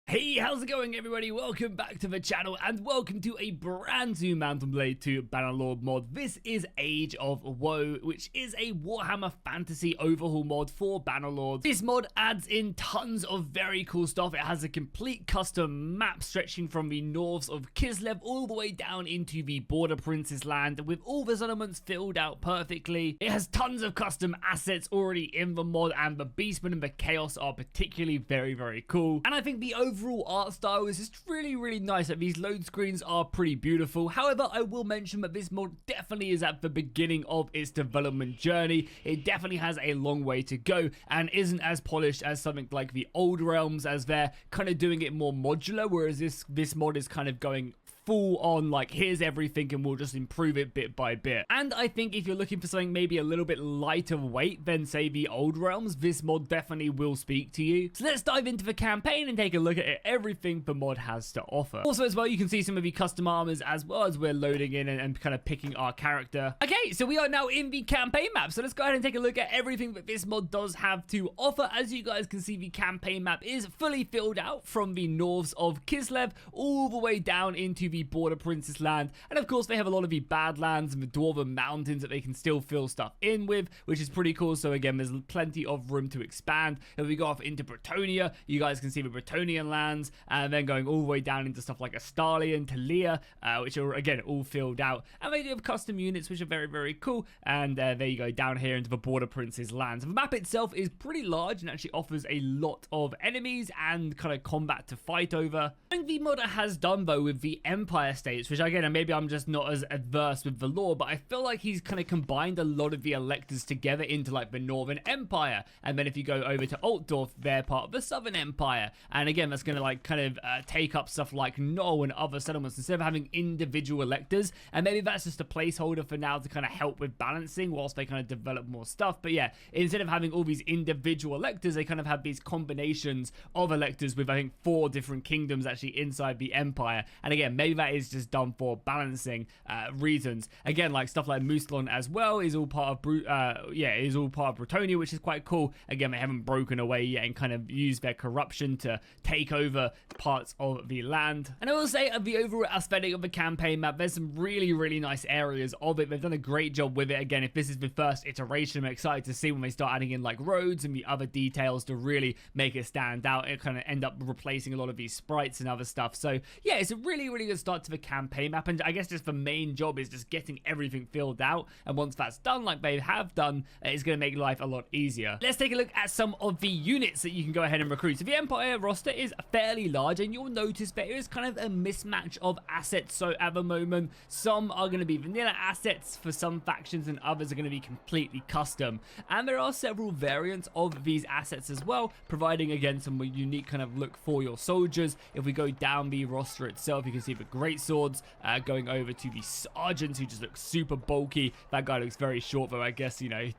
Hey, how's it going everybody? Welcome back to the channel and welcome to a brand new Mount & Blade 2 Bannerlord mod. This is Age of Woe, which is a Warhammer Fantasy overhaul mod for Bannerlord. This mod adds in tons of very cool stuff. It has a complete custom map stretching from the norths of Kislev all the way down into the Border Prince's land with all the settlements filled out perfectly. It has tons of custom assets already in the mod, and the beastmen and the chaos are particularly very cool. And I think the overall art style is just really nice. Like, these load screens are pretty beautiful. However, I will mention that this mod definitely is at the beginning of its development journey. It definitely has a long way to go and isn't as polished as something like the old realms, as they're kind of doing it more modular, whereas this mod is kind of going full on, like, here's everything and we'll just improve it bit by bit. And I think if you're looking for something maybe a little bit lighter weight than, say, the old realms, this mod definitely will speak to you. So let's dive into the campaign and take a look at everything the mod has to offer. Also as well, you can see some of the custom armors as well as we're loading in and kind of picking our character. Okay, so we are now in the campaign map, so let's go ahead and take a look at everything that this mod does have to offer. As you guys can see, the campaign map is fully filled out from the norths of Kislev all the way down into the Border Prince's land, and of course they have a lot of the Badlands and the Dwarven Mountains that they can still fill stuff in with, which is pretty cool. So again, there's plenty of room to expand. If we go off into Bretonia, you guys can see the Bretonian lands, and then going all the way down into stuff like Astali and Talia, which are again all filled out, and they do have custom units which are very cool. And there you go, down here into the Border Prince's lands. The map itself is pretty large and actually offers a lot of enemies and kind of combat to fight over. I think the modder has done though with the Empire states, which again, maybe I'm just not as adverse with the lore, but I feel like he's kind of combined a lot of the electors together into like the Northern Empire. And then if you go over to Altdorf, they're part of the Southern Empire, and again that's going to like kind of take up stuff like Knoll and other settlements instead of having individual electors. And maybe that's just a placeholder for now to kind of help with balancing whilst they kind of develop more stuff. But yeah, instead of having all these individual electors, they kind of have these combinations of electors with I think 4 different kingdoms actually inside the Empire. And again, maybe that is just done for balancing reasons. Again, like stuff like Muslon as well is all part of Bretonia, which is quite cool. Again, they haven't broken away yet and kind of used their corruption to take over parts of the land. And I will say, of the overall aesthetic of the campaign map, there's some really nice areas of it. They've done a great job with it. Again, if this is the first iteration, I'm excited to see when they start adding in like roads and the other details to really make it stand out. It kind of end up replacing a lot of these sprites and other stuff. So yeah, it's a really good start to the campaign map, and I guess just the main job is just getting everything filled out, and once that's done, like they have done, it's going to make life a lot easier. Let's take a look at some of the units that you can go ahead and recruit. So the Empire roster is fairly large, and you'll notice there is kind of a mismatch of assets. So at the moment, some are going to be vanilla assets for some factions and others are going to be completely custom, and there are several variants of these assets as well, providing again some unique kind of look for your soldiers. If we go down the roster itself, you can see the great swords going over to the sergeants, who just look super bulky. That guy looks very short though, I guess, you know.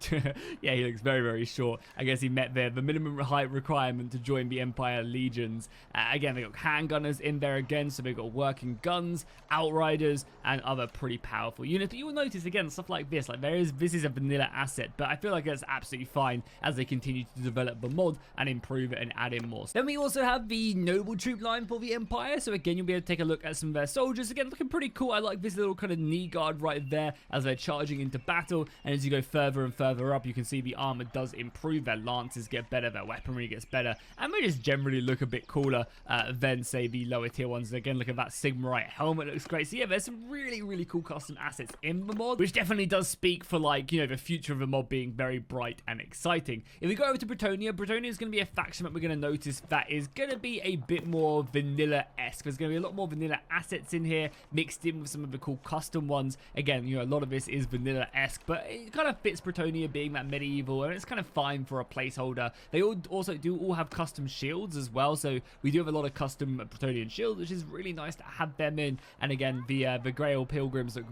Yeah, he looks very short. I guess he met the minimum height requirement to join the Empire legions. Again, they got handgunners in there again, so they've got working guns, outriders, and other pretty powerful units. But you will notice again stuff like this, like this is a vanilla asset, but I feel like that's absolutely fine as they continue to develop the mod and improve it and add in more. Then we also have the noble troop line for the Empire. So again, you'll be able to take a look at some of their soldiers. Again, looking pretty cool. I like this little kind of knee guard right there as they're charging into battle, and as you go further and further up, you can see the armor does improve. Their lances get better, their weaponry gets better, and they just generally look a bit cooler than, say, the lower tier ones. Again, look at that Sigmarite helmet, looks great. So yeah, there's some really cool custom assets in the mod, which definitely does speak for, like, you know, the future of the mod being very bright and exciting. If we go over to Bretonia is going to be a faction that we're going to notice that is going to be a bit more vanilla-esque. There's going to be a lot more vanilla assets in here mixed in with some of the cool custom ones. Again, you know, a lot of this is vanilla-esque, but it kind of fits Bretonia being that medieval, and it's kind of fine for a placeholder. They also do have custom shields as well, so we do have a lot of custom Bretonian shields, which is really nice to have them in. And again, the Grail Pilgrims look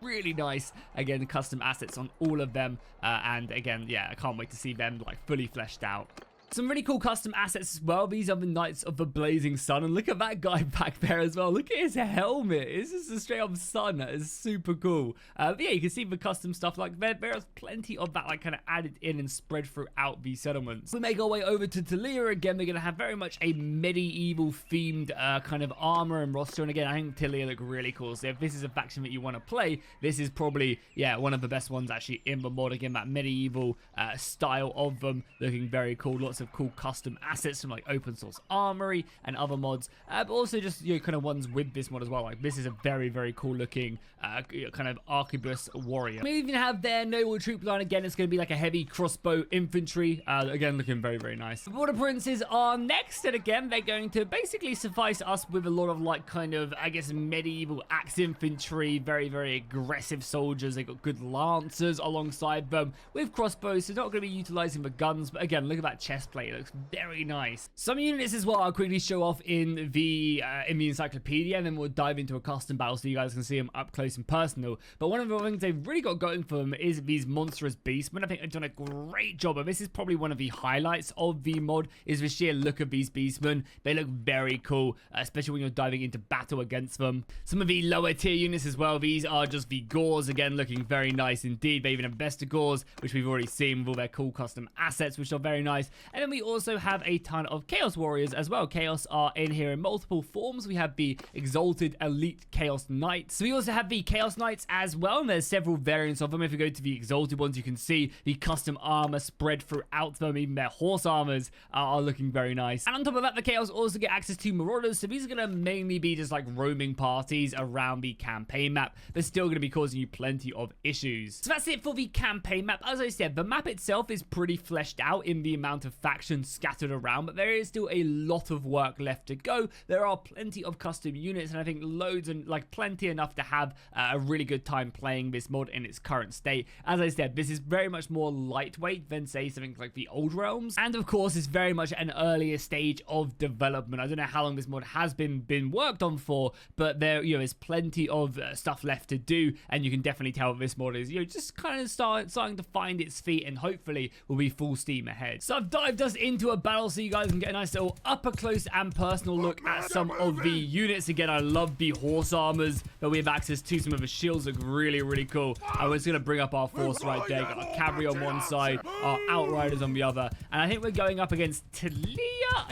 really nice. Again, custom assets on all of them, and again, yeah, I can't wait to see them like fully fleshed out. Some really cool custom assets as well. These are the Knights of the Blazing Sun, and look at that guy back there as well. Look at his helmet. It's just a straight up sun. That is super cool. But yeah, you can see the custom stuff. Like there's plenty of that like kind of added in and spread throughout the settlements. We make our way over to Talia again. They're gonna have very much a medieval themed kind of armor and roster, and again I think Talia look really cool. So if this is a faction that you want to play, this is probably one of the best ones actually in the mod. Again, that medieval style of them looking very cool. Lots of cool custom assets from like open source armory and other mods, but also just kind of ones with this mod as well. Like this is a very cool looking kind of arquebus warrior. We even have their noble troop line. Again, it's going to be like a heavy crossbow infantry. Again, looking very nice. The border princes are next, and again they're going to basically suffice us with a lot of like kind of, I guess, medieval axe infantry, very aggressive soldiers. They got good lancers alongside them with crossbows, so not going to be utilizing the guns, but again, look at that chest plate. It looks very nice. Some units as well I'll quickly show off in the encyclopedia, and then we'll dive into a custom battle so you guys can see them up close and personal. But one of the things they've really got going for them is these monstrous beastmen. I think they've done a great job, and this is probably one of the highlights of the mod, is the sheer look of these beastmen. They look very cool, especially when you're diving into battle against them. Some of the lower tier units as well, these are just the Gores, again looking very nice indeed. They even have Bester Gores, which we've already seen with all their cool custom assets, which are very nice. And then we also have a ton of Chaos Warriors as well. Chaos are in here in multiple forms. We have the Exalted Elite Chaos Knights. We also have the Chaos Knights as well, and there's several variants of them. If you go to the Exalted ones, you can see the custom armor spread throughout them. Even their horse armors are looking very nice. And on top of that, the Chaos also get access to Marauders, so these are going to mainly be just like roaming parties around the campaign map. They're still going to be causing you plenty of issues. So that's it for the campaign map. As I said, the map itself is pretty fleshed out in the amount of factions scattered around, but there is still a lot of work left to go. There are plenty of custom units, and I think loads and like plenty enough to have a really good time playing this mod in its current state. As I said, this is very much more lightweight than say something like the Old Realms, and of course it's very much an earlier stage of development. I don't know how long this mod has been worked on for, but there is plenty of stuff left to do, and you can definitely tell this mod is just kind of starting to find its feet, and hopefully will be full steam ahead. So I've dived us into a battle so you guys can get a nice little up close and personal look at some of the units. Again, I love the horse armors that we have access to. Some of the shields look really cool. I was going to bring up our force right there. Got our cavalry on one side, our outriders on the other, and I think we're going up against Talia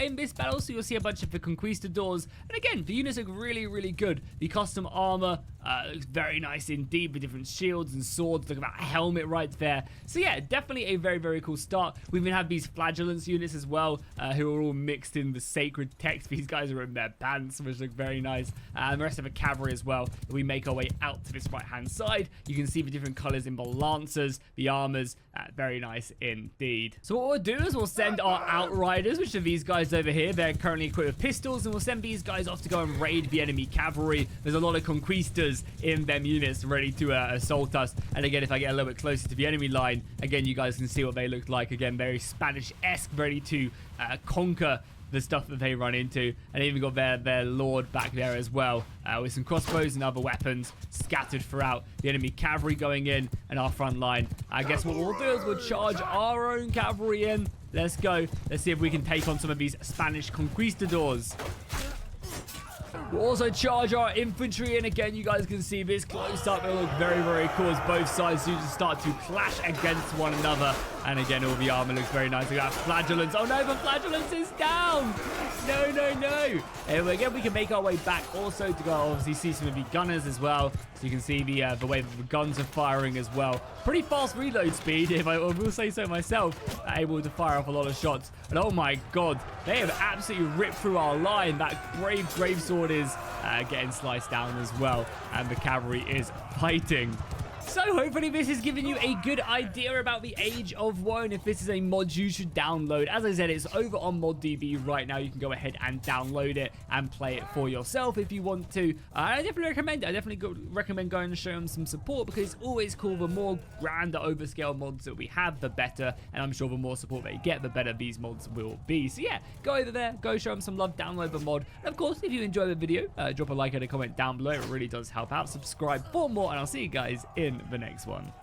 in this battle, so you'll see a bunch of the conquistadors. And again, the units look really good. The custom armor looks very nice indeed, with different shields and swords. Look at that helmet right there. So yeah, definitely a very cool start. We even have these flagellants units as well, who are all mixed in the sacred text. These guys are in their pants, which look very nice. And the rest of the cavalry as well. We make our way out to this right hand side. You can see the different colors in the lancers, the armors. Very nice indeed. So what we'll do is we'll send our outriders, which are these guys over here. They're currently equipped with pistols, and we'll send these guys off to go and raid the enemy cavalry. There's a lot of conquistors in them units ready to assault us. And again, if I get a little bit closer to the enemy line, again, you guys can see what they look like. Again, very Spanish-esque, ready to conquer the stuff that they run into. And even got their lord back there as well, with some crossbows and other weapons scattered throughout. The enemy cavalry going in, and our front line. I guess what we'll do is we'll charge our own cavalry in. Let's go. Let's see if we can take on some of these Spanish conquistadors. We'll also charge our infantry in. Again, you guys can see this close up. It'll look very cool as both sides do just start to clash against one another. And again, all the armor looks very nice. We got flagellants. Oh no, the flagellants is down. No. And again, we can make our way back also to go obviously see some of the gunners as well. So you can see the way that the guns are firing as well. Pretty fast reload speed, if I will say so myself. Able to fire off a lot of shots. And oh my god, they have absolutely ripped through our line. That brave sword is getting sliced down as well. And the cavalry is fighting. So hopefully this has given you a good idea about the Age of War, and if this is a mod you should download. As I said, it's over on ModDB right now. You can go ahead and download it and play it for yourself if you want to. I definitely recommend it. I definitely recommend going and showing them some support, because it's always cool. The more grander overscale mods that we have, the better, and I'm sure the more support they get, the better these mods will be. So yeah, go over there, go show them some love, download the mod, and of course, if you enjoy the video, drop a like and a comment down below. It really does help out. Subscribe for more, and I'll see you guys in the next one.